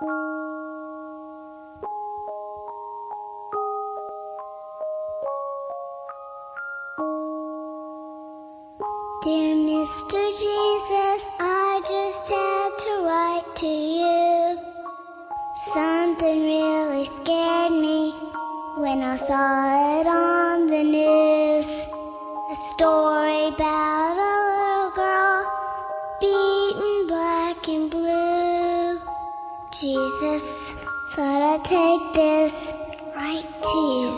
Dear Mr. Jesus, I just had to write to you. Something really scared me when I saw it on the news. A story about a little girl beaten black and blue. Jesus, thought I'd take this right to you.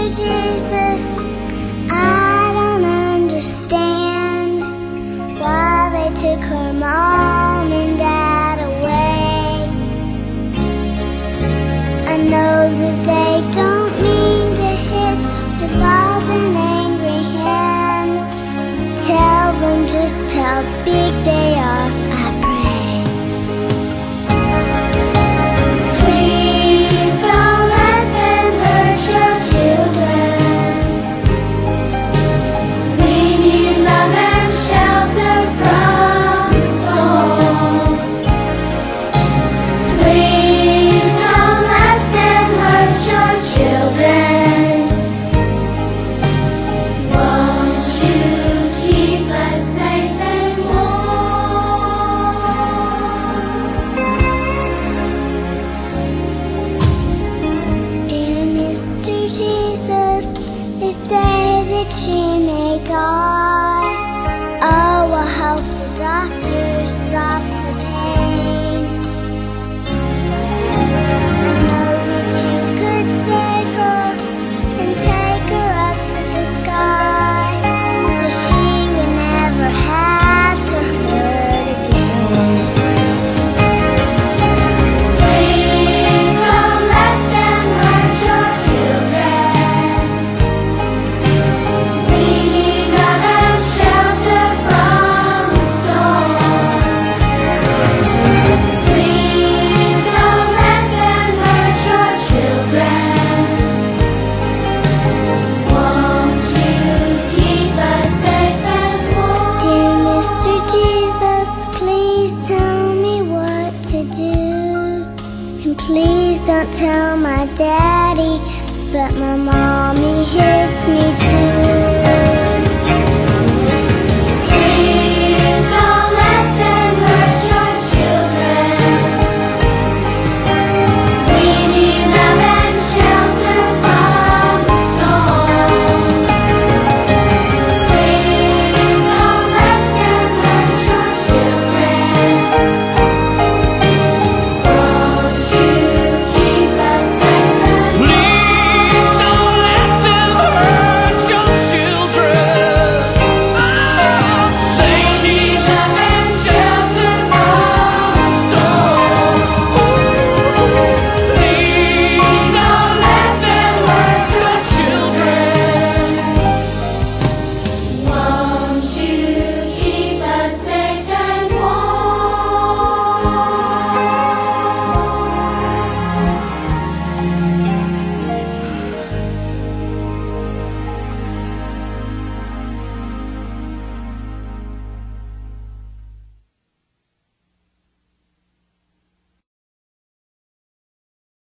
Jesus, I don't understand why they took her mom and dad away. I know that they don't mean to hit with wild and angry hands. Tell them just how big they are, I pray. Please don't let them hurt your children. They say that she may die. Oh, I hope the doctors stop the pain. I know that you could save her and take her up to the sky, so she would never have to hurt again. Please don't let them hurt your children. Please don't tell my daddy, but my mom.